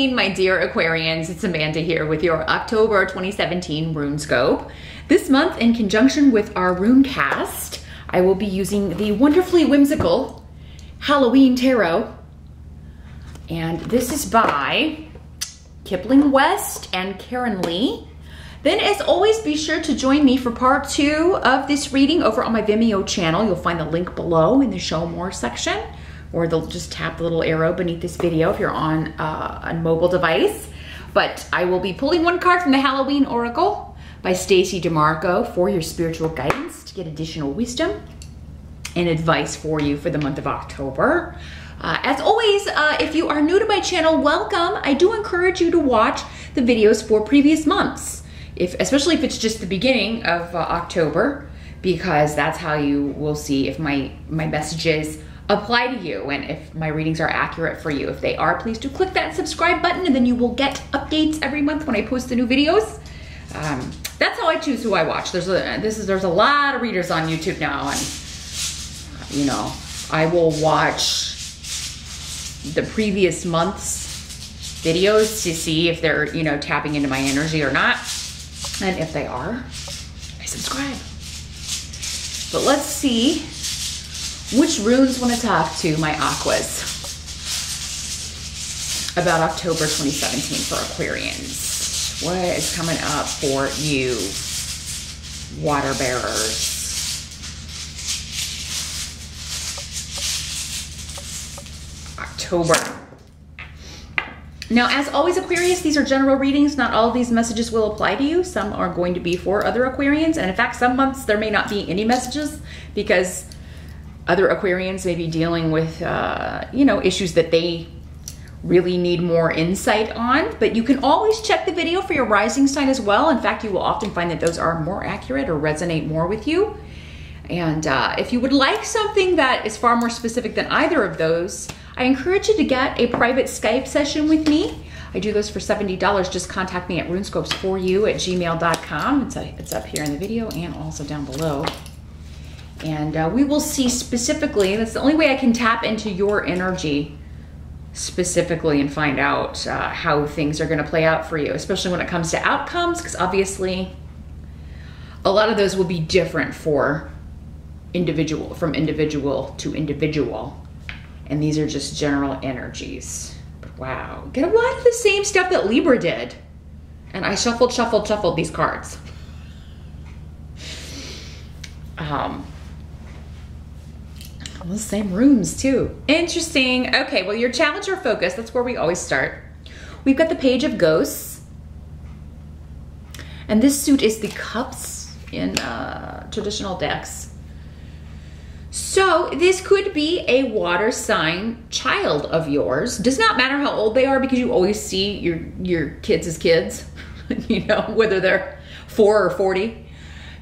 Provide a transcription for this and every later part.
Halloween, my dear Aquarians. It's Amanda here with your October 2017 RuneScope. This month, in conjunction with our Runecast, I will be using the wonderfully whimsical Halloween Tarot. And this is by Kipling West and Karen Lee. Then, as always, be sure to join me for part 2 of this reading over on my Vimeo channel. You'll find the link below in the Show More section, or they'll just tap the little arrow beneath this video if you're on a mobile device. But I will be pulling one card from the Halloween Oracle by Stacey Demarco for your spiritual guidance to get additional wisdom and advice for you for the month of October. As always, if you are new to my channel, welcome. I do encourage you to watch the videos for previous months, especially if it's just the beginning of October, because that's how you will see if my messages apply to you and if my readings are accurate for you. If they are, please do click that subscribe button, and then you will get updates every month when I post the new videos. That's how I choose who I watch. There's a lot of readers on YouTube now, and you know, I will watch the previous month's videos to see if they're, you know, tapping into my energy or not. And if they are, I subscribe. But let's see which runes want to talk to my Aquas about October 2017 for Aquarians. What is coming up for you, water bearers? October. Now, as always, Aquarius, these are general readings. Not all of these messages will apply to you. Some are going to be for other Aquarians. And in fact, some months there may not be any messages because other Aquarians may be dealing with, you know, issues that they really need more insight on. But you can always check the video for your rising sign as well. In fact, you will often find that those are more accurate or resonate more with you. And if you would like something that is far more specific than either of those, I encourage you to get a private Skype session with me. I do those for $70. Just contact me at runescopes4you@gmail.com. It's up here in the video and also down below. And we will see specifically, that's the only way I can tap into your energy specifically and find out how things are gonna play out for you, especially when it comes to outcomes, because obviously a lot of those will be different for individual, from individual to individual. And these are just general energies. But wow, get a lot of the same stuff that Libra did. And I shuffled these cards. The same runes too. Interesting. Okay, well, your challenge or focus, that's where we always start. We've got the Page of Ghosts. And this suit is the Cups in traditional decks. So this could be a water sign child of yours. Does not matter how old they are, because you always see your kids as kids, you know, whether they're 4 or 40.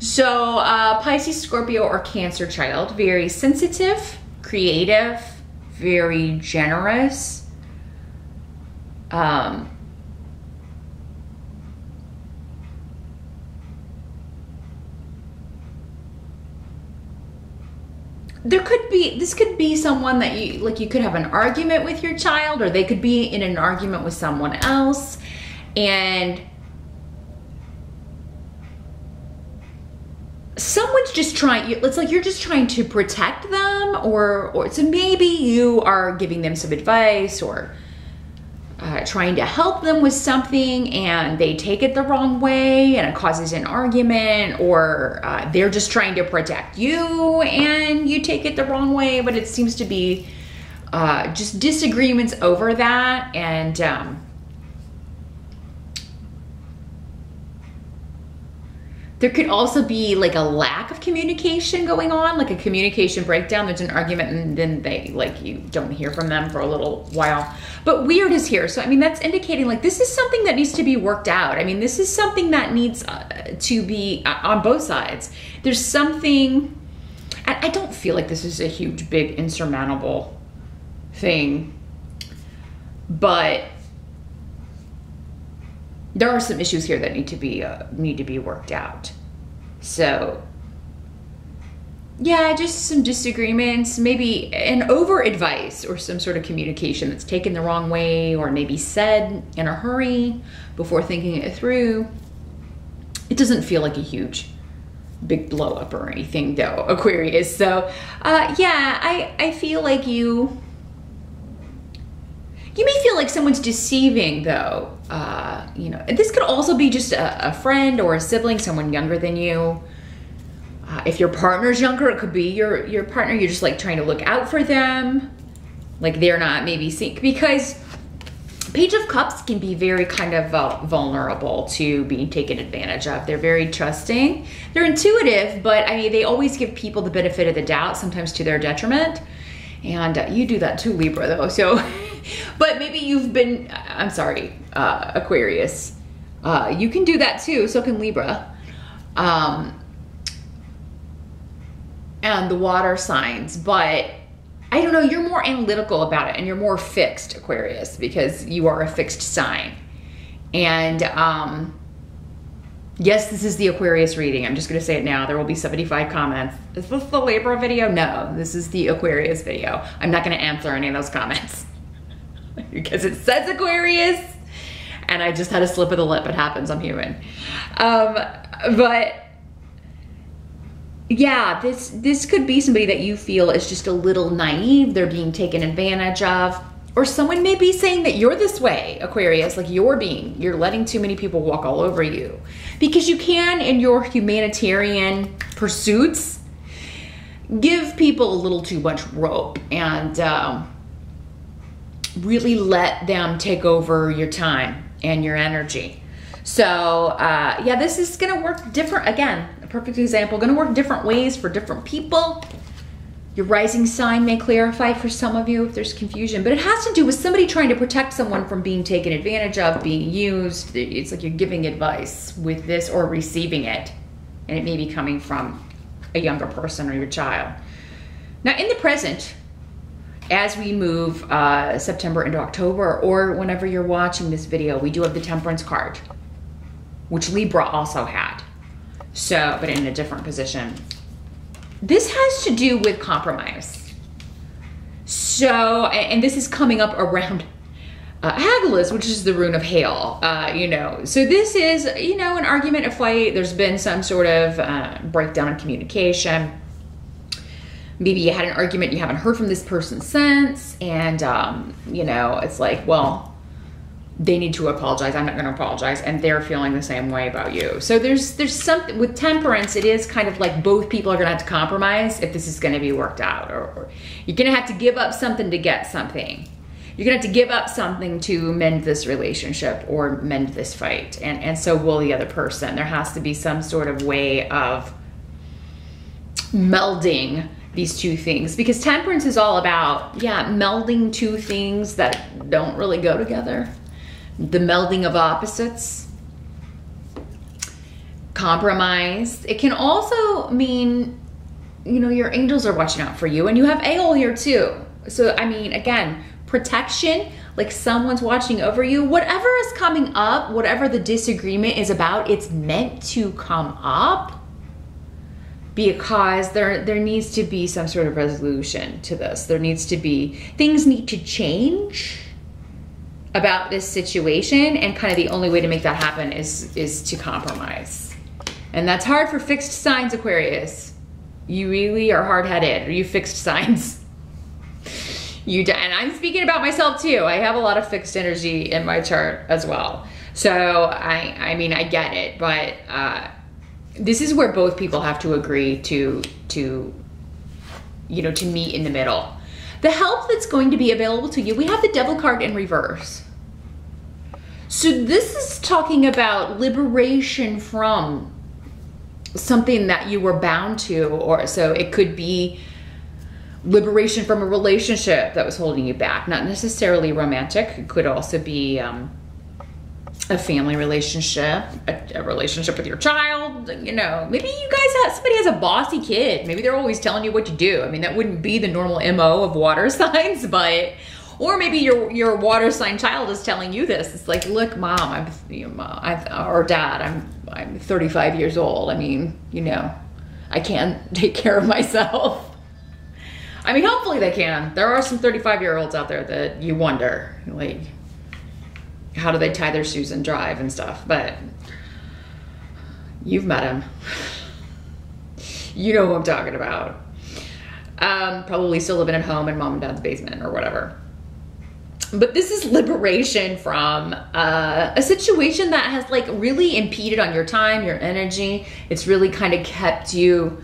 So Pisces, Scorpio, or Cancer child, very sensitive, creative, very generous. This could be someone that you could have an argument with your child, or they could be in an argument with someone else, and someone's just trying, it's like you're just trying to protect them, or so maybe you are giving them some advice or trying to help them with something, and they take it the wrong way and it causes an argument, or they're just trying to protect you and you take it the wrong way, but it seems to be just disagreements over that. And there could also be like a lack of communication going on, like a communication breakdown. There's an argument and then you don't hear from them for a little while. But weird is here. So, I mean, that's indicating like this is something that needs to be worked out. I mean, this is something that needs to be on both sides. There's something, I don't feel like this is a huge, big, insurmountable thing, but there are some issues here that need to be worked out. So yeah, just some disagreements, maybe an over advice or some sort of communication that's taken the wrong way, or maybe said in a hurry before thinking it through. It doesn't feel like a huge, big blow up or anything though, Aquarius. So yeah, I feel like you may feel like someone's deceiving though. You know, this could also be just a friend or a sibling, someone younger than you. If your partner's younger, it could be your partner. You're just like trying to look out for them. Like they're not maybe seeing, because Page of Cups can be very kind of vulnerable to being taken advantage of. They're very trusting. They're intuitive, but I mean, they always give people the benefit of the doubt, sometimes to their detriment. And you do that too, Libra, though. So, but maybe you've been, I'm sorry, Aquarius. You can do that too, so can Libra. And the water signs, but I don't know, you're more analytical about it and you're more fixed, Aquarius, because you are a fixed sign. And yes, this is the Aquarius reading. I'm just gonna say it now. There will be 75 comments. Is this the Libra video? No, this is the Aquarius video. I'm not gonna answer any of those comments because it says Aquarius and I just had a slip of the lip. It happens, I'm human. But yeah, this could be somebody that you feel is just a little naive. They're being taken advantage of. Or someone may be saying that you're this way, Aquarius, like you're letting too many people walk all over you. Because you can, in your humanitarian pursuits, give people a little too much rope and really let them take over your time and your energy. So yeah, this is gonna work different. Again, a perfect example, gonna work different ways for different people. Your rising sign may clarify for some of you if there's confusion, but it has to do with somebody trying to protect someone from being taken advantage of, being used. It's like you're giving advice with this or receiving it, and it may be coming from a younger person or your child. Now in the present, as we move September into October, or whenever you're watching this video, we do have the Temperance card, which Libra also had, so, but in a different position. This has to do with compromise. So, and this is coming up around Hagalaz, which is the rune of hail, you know. So this is, you know, an argument, a fight. There's been some sort of breakdown in communication. Maybe you had an argument, you haven't heard from this person since, and, you know, it's like, well, they need to apologize. I'm not going to apologize. And they're feeling the same way about you. So there's something with Temperance. It is kind of like both people are going to have to compromise if this is going to be worked out, or you're going to have to give up something to get something. You're going to have to give up something to mend this relationship or mend this fight. And so will the other person. There has to be some sort of way of melding these two things, because Temperance is all about, yeah, melding two things that don't really go together. The melding of opposites, compromise. It can also mean, you know, your angels are watching out for you, and you have Aol here too. So, I mean, again, protection, like someone's watching over you. Whatever is coming up, whatever the disagreement is about, it's meant to come up because there needs to be some sort of resolution to this. There needs to be, things need to change about this situation, and kind of the only way to make that happen is to compromise. And that's hard for fixed signs, Aquarius. You really are hard-headed, or you fixed signs. And I'm speaking about myself too. I have a lot of fixed energy in my chart as well. So I mean, I get it, but this is where both people have to agree to you know, to meet in the middle. The help that's going to be available to you, we have the Devil card in reverse. So this is talking about liberation from something that you were bound to, or so it could be liberation from a relationship that was holding you back, not necessarily romantic. It could also be a family relationship, a relationship with your child, you know, maybe you guys have, somebody has a bossy kid. Maybe they're always telling you what to do. I mean, that wouldn't be the normal MO of water signs, but, or maybe your water sign child is telling you this. It's like, look, mom, or dad, I'm 35 years old. I mean, you know, I can't take care of myself. I mean, hopefully they can. There are some 35-year-olds out there that you wonder, like, how do they tie their shoes and drive and stuff? But you've met them. You know who I'm talking about. Probably still living at home in mom and dad's basement or whatever. But this is liberation from a situation that has like really impeded on your time, your energy. It's really kind of kept you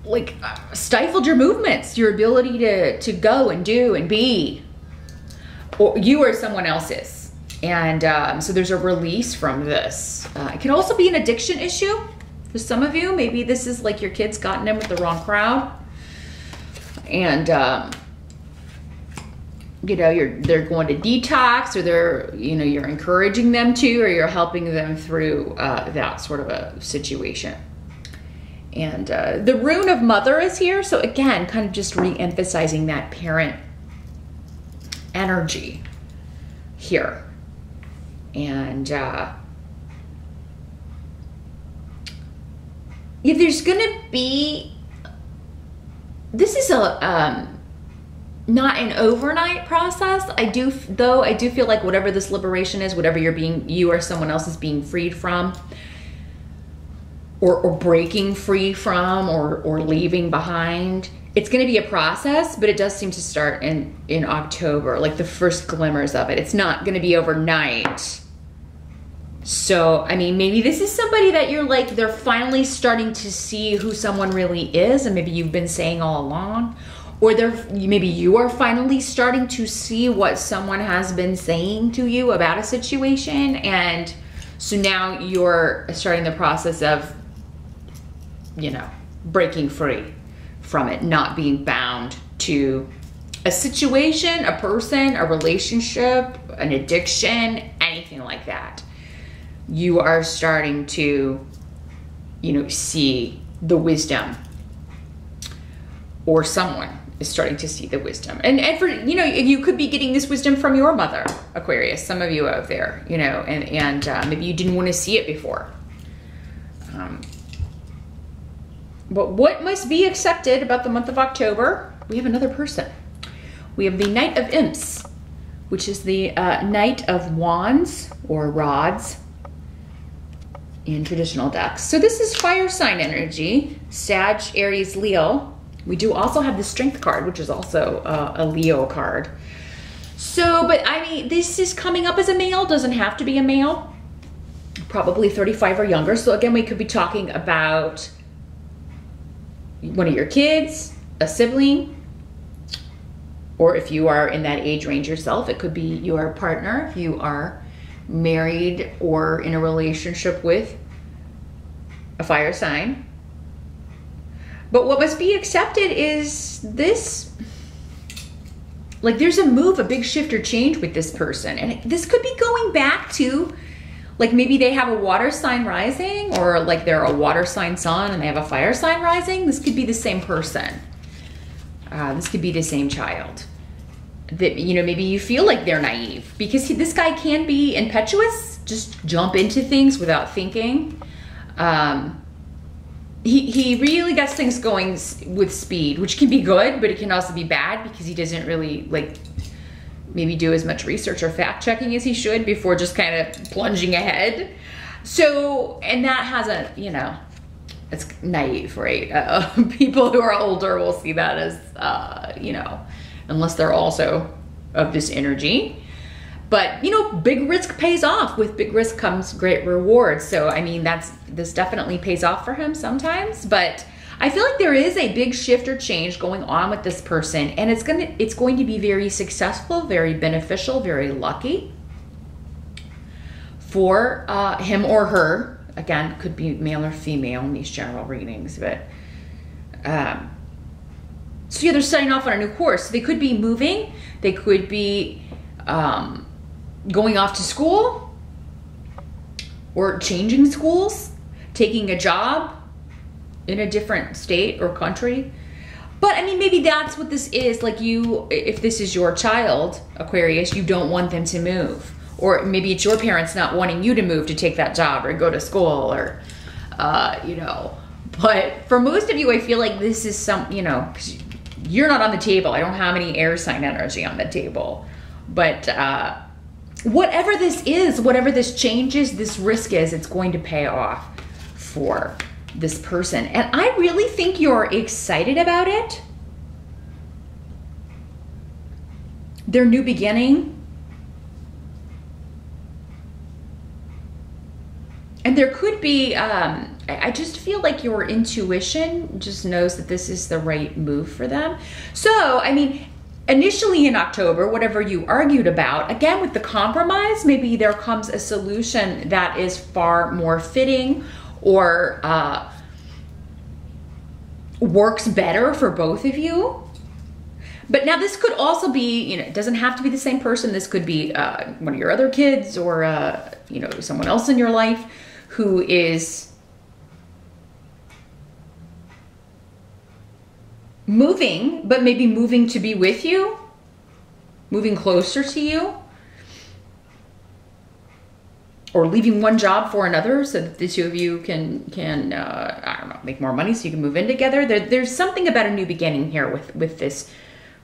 like stifled your movements, your ability to go and do and be, or you or someone else's. And so there's a release from this. It can also be an addiction issue for some of you. Maybe this is like your kid's gotten in with the wrong crowd, and you know, they're going to detox, or you're encouraging them to, or you're helping them through that sort of a situation. And the rune of mother is here. So again, kind of just re-emphasizing that parent energy here. And if there's gonna be, this is a not an overnight process. I do feel like whatever this liberation is, whatever you or someone else is being freed from, or breaking free from, or leaving behind, it's going to be a process, but it does seem to start in October, like the first glimmers of it. It's not going to be overnight. So, I mean, maybe this is somebody that you're like, they're finally starting to see who someone really is, and maybe you've been saying all along, or maybe you are finally starting to see what someone has been saying to you about a situation, and so now you're starting the process of, you know, breaking free from it, not being bound to a situation, a person, a relationship, an addiction, anything like that. You are starting to, you know, see the wisdom, or someone is starting to see the wisdom. And for, you know, you could be getting this wisdom from your mother, Aquarius, some of you out there, you know, and maybe you didn't want to see it before. But what must be accepted about the month of October? We have another person. We have the Knight of Imps, which is the Knight of Wands or Rods in traditional decks. So this is fire sign energy, Sag, Aries, Leo. We do also have the Strength card, which is also a Leo card. So, but I mean, this is coming up as a male, doesn't have to be a male, probably 35 or younger. So again, we could be talking about one of your kids, a sibling, or if you are in that age range yourself, it could be your partner, if you are married or in a relationship with a fire sign. But what must be accepted is this, like there's a move, a big shift or change with this person. And this could be going back to, like maybe they have a water sign rising, or like they're a water sign sun and they have a fire sign rising. This could be the same person. This could be the same child. That, you know, maybe you feel like they're naive, because this guy can be impetuous, just jump into things without thinking. He really gets things going with speed, which can be good, but it can also be bad because he doesn't really like maybe do as much research or fact checking as he should before just kind of plunging ahead. So, and that has a, you know, it's naive, right? People who are older will see that as, you know, unless they're also of this energy. But, you know, big risk pays off. With big risk comes great reward. So, I mean, this definitely pays off for him sometimes. But I feel like there is a big shift or change going on with this person. And it's going to be very successful, very beneficial, very lucky for him or her. Again, could be male or female in these general readings. But, so yeah, they're starting off on a new course. They could be moving. They could be going off to school, or changing schools, taking a job in a different state or country. But I mean, maybe that's what this is. Like if this is your child, Aquarius, you don't want them to move. Or maybe it's your parents not wanting you to move to take that job or go to school, or, you know, But for most of you, I feel like this is some, you know, 'cause you're not on the table. I don't have any air sign energy on the table. But whatever this is, whatever this change is, this risk is, it's going to pay off for this person. And I really think you're excited about it. Their new beginning. And there could be, I just feel like your intuition just knows that this is the right move for them. So, I mean, initially in October, whatever you argued about, again, with the compromise, maybe there comes a solution that is far more fitting or works better for both of you. But now this could also be, you know, it doesn't have to be the same person. This could be one of your other kids or, you know, someone else in your life who is moving, but maybe moving to be with you, moving closer to you, or leaving one job for another so that the two of you can I don't know, make more money so you can move in together. There's something about a new beginning here with this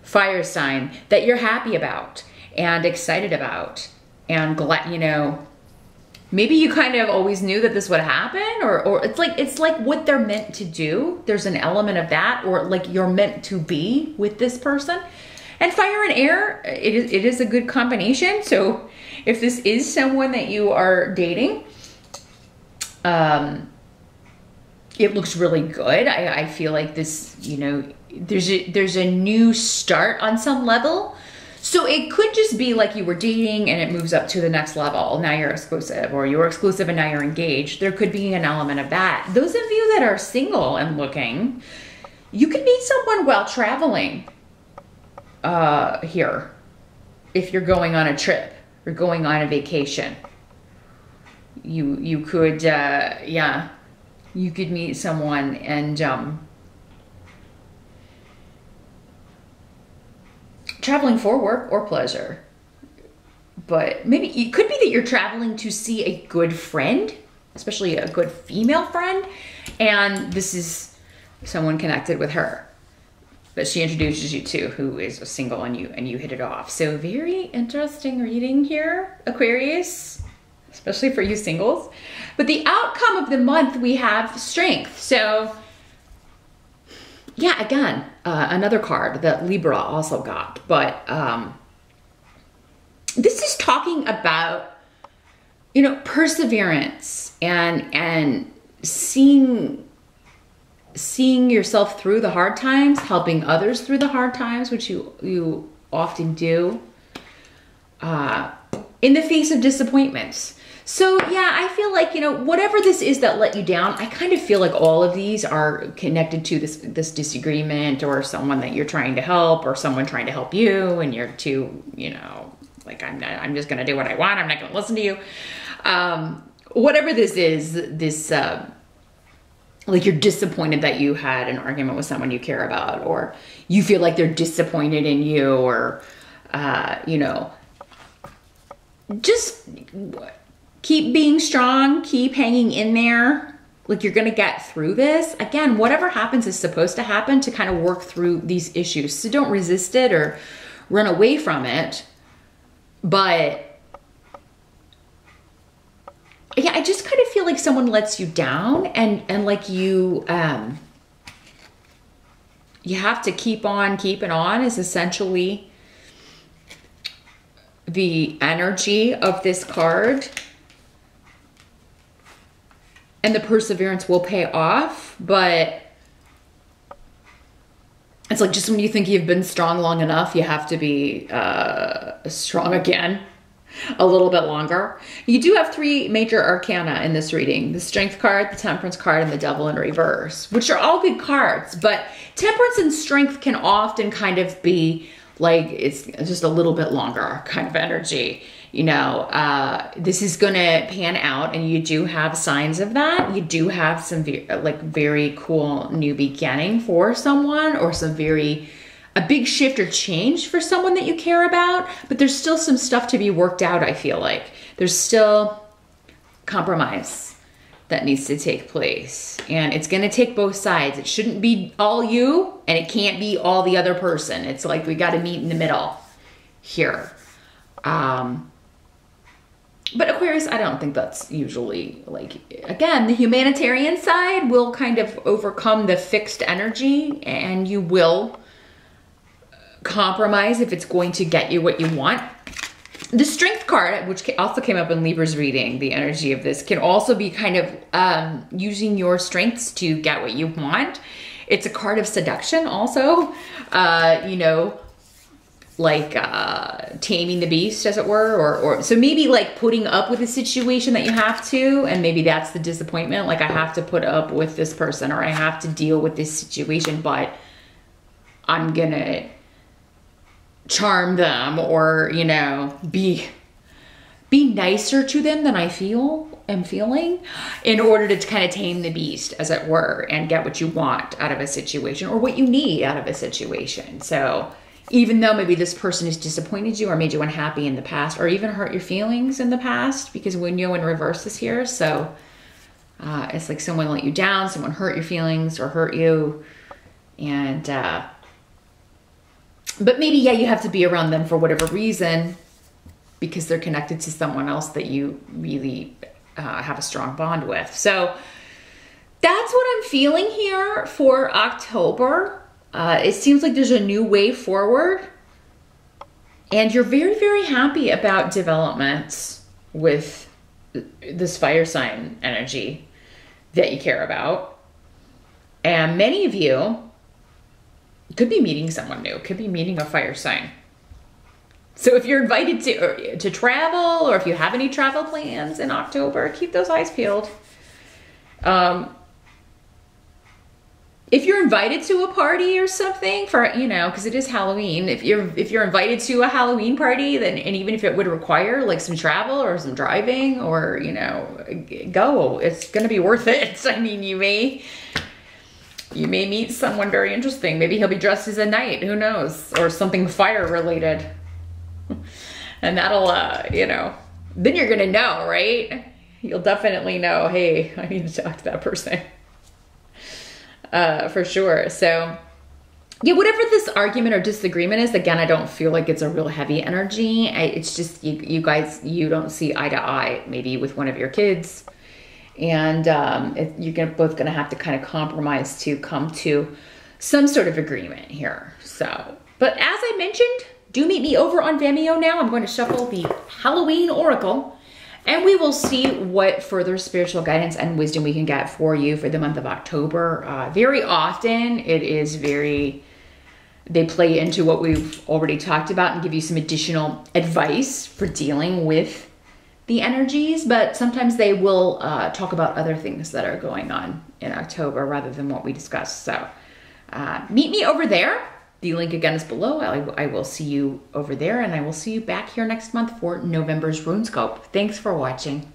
fire sign that you're happy about and excited about and glad, you know, maybe you kind of always knew that this would happen, or it's like what they're meant to do. There's an element of that, or like you're meant to be with this person. And fire and air, it is a good combination. So if this is someone that you are dating, it looks really good. I feel like this, you know, there's a new start on some level. So it could just be like you were dating and it moves up to the next level. Now you're exclusive, or you were exclusive and now you're engaged. There could be an element of that. Those of you that are single and looking, you could meet someone while traveling here. If you're going on a trip or going on a vacation, you could, yeah, you could meet someone and traveling for work or pleasure. But maybe it could be that you're traveling to see a good friend, especially a good female friend, and this is someone connected with her that she introduces you to who is single, and you hit it off. So very interesting reading here, Aquarius, especially for you singles. But the outcome of the month, we have strength. So yeah, again, another card that Libra also got. But this is talking about, you know, perseverance and seeing yourself through the hard times, helping others through the hard times, which you often do, in the face of disappointments. So yeah, I feel like, you know, whatever this is that let you down, I kind of feel like all of these are connected to this disagreement, or someone that you're trying to help, or someone trying to help you, and you're too, you know, like, I'm just gonna do what I want, I'm not gonna listen to you. Whatever this is, this like you're disappointed that you had an argument with someone you care about, or you feel like they're disappointed in you, or you know, just keep being strong, keep hanging in there. Like, you're gonna get through this. Again, whatever happens is supposed to happen to kind of work through these issues. So don't resist it or run away from it. But yeah, I just kind of feel like someone lets you down, and like you have to keep on keeping on is essentially the energy of this card. And the perseverance will pay off, but it's like, just when you think you've been strong long enough, you have to be strong again a little bit longer. You do have 3 major arcana in this reading: the Strength card, the Temperance card, and the Devil in reverse, which are all good cards. But Temperance and Strength can often kind of be like, it's just a little bit longer kind of energy. You know, this is gonna pan out, and you do have signs of that. You do have some very cool new beginning for someone, or a big shift or change for someone that you care about. But there's still some stuff to be worked out. I feel like there's still compromise that needs to take place. And it's gonna take both sides. It shouldn't be all you, and it can't be all the other person. It's like we gotta meet in the middle here. But Aquarius, I don't think that's usually, like, again, the humanitarian side will kind of overcome the fixed energy, and you will compromise if it's going to get you what you want. The Strength card, which also came up in Libra's reading, the energy of this can also be kind of using your strengths to get what you want. It's a card of seduction also, you know, like taming the beast, as it were, or so maybe like putting up with a situation that you have to, and maybe that's the disappointment. Like, I have to put up with this person, or I have to deal with this situation, but I'm gonna charm them, or, you know, be nicer to them than I am feeling, in order to kind of tame the beast, as it were, and get what you want out of a situation, or what you need out of a situation. So even though maybe this person has disappointed you or made you unhappy in the past, or even hurt your feelings in the past, because when you're in reverse is here. So it's like someone let you down, someone hurt your feelings or hurt you. And, but maybe, yeah, you have to be around them for whatever reason, because they're connected to someone else that you really have a strong bond with. So that's what I'm feeling here for October. It seems like there's a new way forward, and you're very, very happy about developments with this fire sign energy that you care about. And many of you could be meeting someone new, could be meeting a fire sign. So if you're invited to travel, or if you have any travel plans in October, keep those eyes peeled. If you're invited to a party or something, for, you know, because it is Halloween, if you're invited to a Halloween party, then, and even if it would require like some travel or some driving, or, you know, go, it's gonna be worth it. I mean, you may meet someone very interesting. Maybe he'll be dressed as a knight, who knows, or something fire related. And that'll, you know, then you're gonna know, right? You'll definitely know, hey, I need to talk to that person. For sure. So yeah, whatever this argument or disagreement is, again, I don't feel like it's a real heavy energy. It's just you guys, you don't see eye to eye, maybe with one of your kids. And you're both gonna have to kind of compromise to come to some sort of agreement here. So, but as I mentioned, do meet me over on Vimeo now. I'm going to shuffle the Halloween Oracle, and we will see what further spiritual guidance and wisdom we can get for you for the month of October. Very often they play into what we've already talked about and give you some additional advice for dealing with the energies, but sometimes they will talk about other things that are going on in October rather than what we discussed. So meet me over there. The link again is below. I will see you over there, and I will see you back here next month for November's RuneScope. Thanks for watching.